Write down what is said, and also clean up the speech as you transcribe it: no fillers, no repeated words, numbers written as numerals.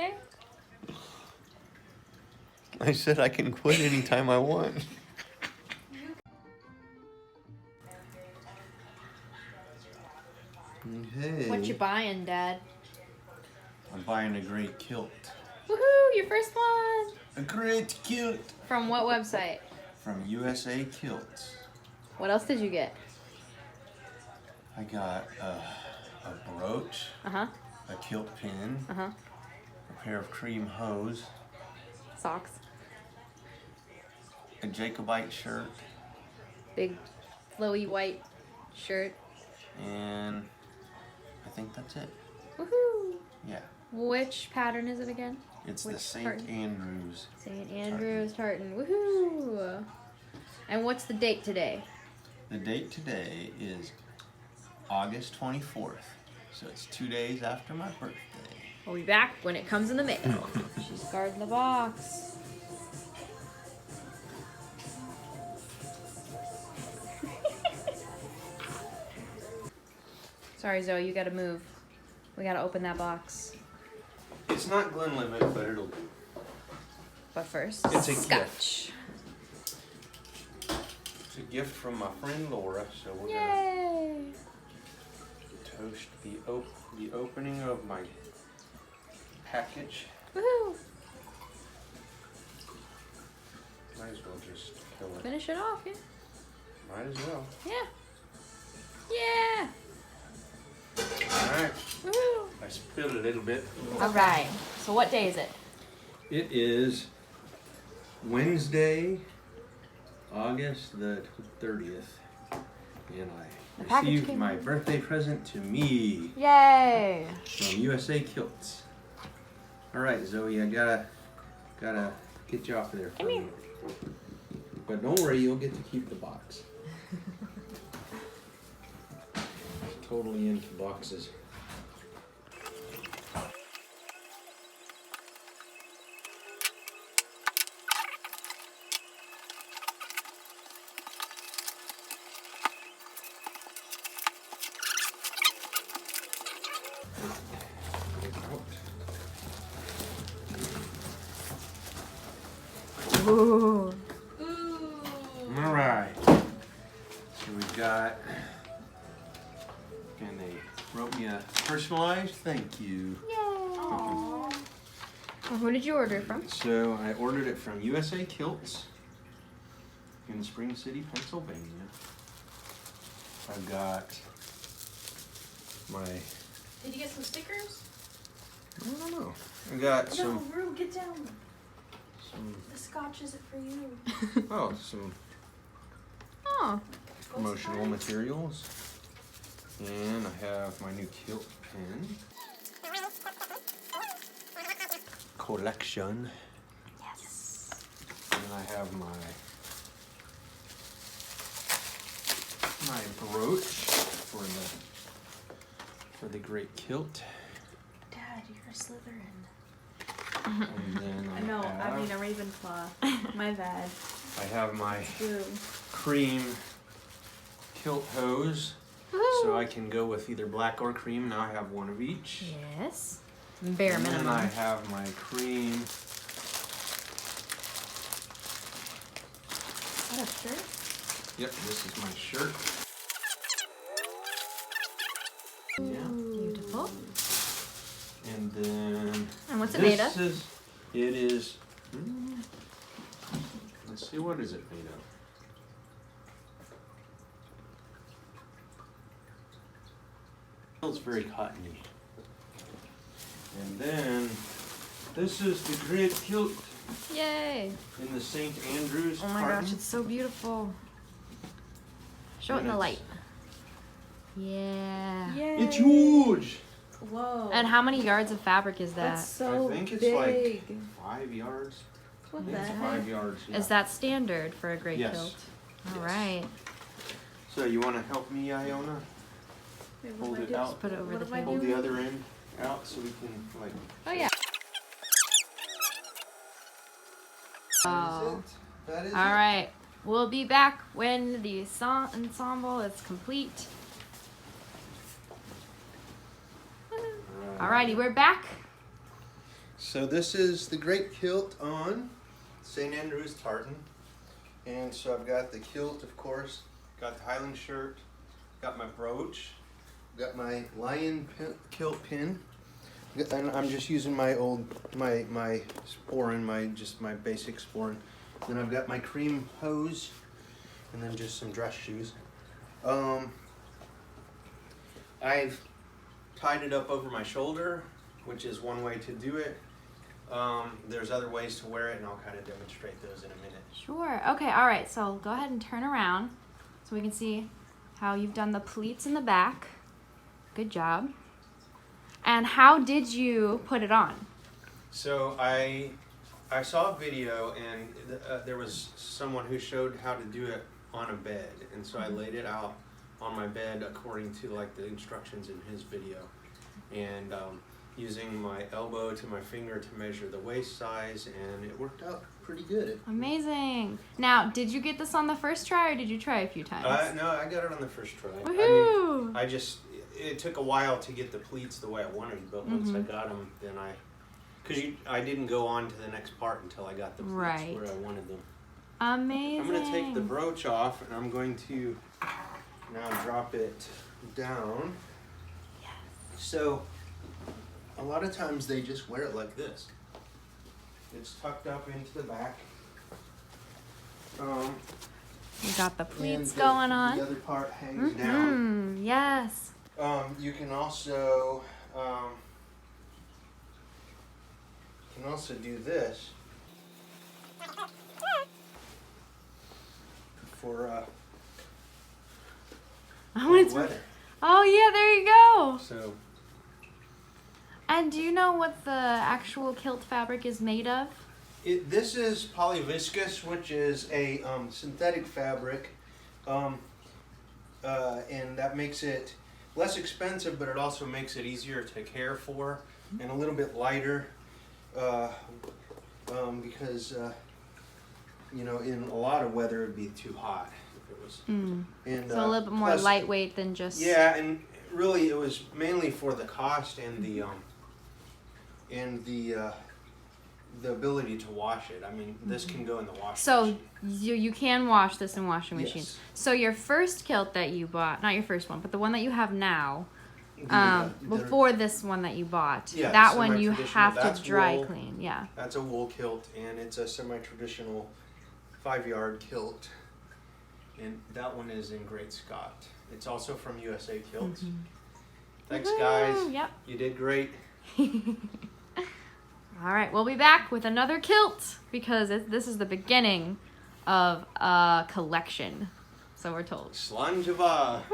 say? I said I can quit anytime I want. Hey. What you buying, Dad? I'm buying a Great Kilt. Woohoo! Your first one! A Great Kilt! From what website? From USA Kilts. What else did you get? I got a brooch, Uh-huh. a kilt pin, Uh-huh. a pair of cream hose, Socks. a Jacobite shirt, Big flowy white shirt. and I think that's it. Woohoo! Yeah. Which pattern is it again? It's Which the St. tartan? Andrews. St. Andrews tartan. Woohoo! And what's the date today? The date today is August 24th. So it's 2 days after my birthday. We'll be back when it comes in the mail. She's guarding the box. Sorry, Zoe, you gotta move. We gotta open that box. It's not Glenlivet, but it'll do. But first, It's a scotch. It's a gift from my friend Laura, so we're Yay! gonna toast the opening of my package. Woohoo! Might as well just kill it. Finish it off, yeah? Might as well. Yeah. Yeah! Alright. Woohoo! I spilled a little bit. Alright, so what day is it? It is Wednesday, August the 30th. And The I package received came my in. birthday present to me Yay! from USA Kilts. Alright, Zoe, I gotta get you off of there for Come a here. minute. But don't worry, you'll get to keep the box. Totally into boxes. Ooh. All right. So we've got, and they wrote me a personalized thank you. Yay! Well, who did you order it from? So I ordered it from USA Kilts in Spring City, Pennsylvania. I've got my, Did you get some stickers? I don't know. I got some, No, Rue, get down. some, The scotch isn't for you. oh, some Oh, promotional materials. And I have my new kilt pen. Collection. yes. And I have my brooch for the Great Kilt. Dad, you're a Slytherin. And then I know, I mean a Ravenclaw. My bad. I have my Blue. cream kilt hose. Woohoo. So I can go with either black or cream. Now I have one of each. Yes. Bare and minimum. then I have my cream. Is that a shirt? Yep, this is my shirt. Yeah. Beautiful. And then And what's it made of? It is, let's see, what is it made of? It's very cottony. And then this is the Great Kilt Yay! in the St. Andrews Oh my carton. gosh, it's so beautiful. Show it in the And light. Yeah. Yay. It's huge! Whoa. And how many yards of fabric is that? That's so I think it's big. like 5 yards. What I the think it's heck? 5 yards. Yeah. Is that standard for a great Yes. kilt? All Yes. right. So you want to help me, Iona? Wait, what Hold do I it do? out. Put it over What the am I table. Hold the doing? other end out so we can like. Oh yeah. Oh. That is All right. We'll be back when the ensemble is complete. Alrighty, we're back. So this is the Great Kilt on St. Andrew's tartan. And so I've got the kilt, of course, got the Highland shirt, got my brooch, got my lion kilt pin, and I'm just using my old, my sporran, my basic sporran. Then I've got my cream hose, and then just some dress shoes. I've tied it up over my shoulder, which is one way to do it. There's other ways to wear it, and I'll kind of demonstrate those in a minute. Sure. Okay, all right. So go ahead and turn around so we can see how you've done the pleats in the back. Good job. And how did you put it on? So I saw a video, and there was someone who showed how to do it on a bed, and so I laid it out on my bed according to like the instructions in his video, and using my elbow to my finger to measure the waist size, and it worked out pretty good. Amazing. Now, did you get this on the first try, or did you try a few times? No, I got it on the first try. Woohoo! I mean, it took a while to get the pleats the way I wanted, but once I got them, then I didn't go on to the next part until I got the pleats where I wanted them. Amazing. I'm going to take the brooch off, and I'm going to now drop it down. Yes. So a lot of times they just wear it like this. It's tucked up into the back. You got the pleats going on. The other part hangs down. Yes. You can also do this for weather. Oh yeah, there you go. So. And do you know what the actual kilt fabric is made of? This is polyviscous, which is a synthetic fabric, and that makes it less expensive, but it also makes it easier to care for and a little bit lighter, because you know, in a lot of weather it'd be too hot if it was. And so a little bit more lightweight than just. Yeah, and really it was mainly for the cost and the ability to wash it. I mean, this can go in the washing machine. So you can wash this in washing machines. Yes. So your first kilt that you bought, not your first one, but the one that you have now, before this one that you bought, yeah, that one you have to dry wool. clean. Yeah. That's a wool kilt, and it's a semi-traditional 5-yard kilt. And that one is in Great Scott. It's also from USA Kilts. Thanks, guys. Yep. You did great. All right, we'll be back with another kilt because this is the beginning of a collection, so we're told. Slanjava.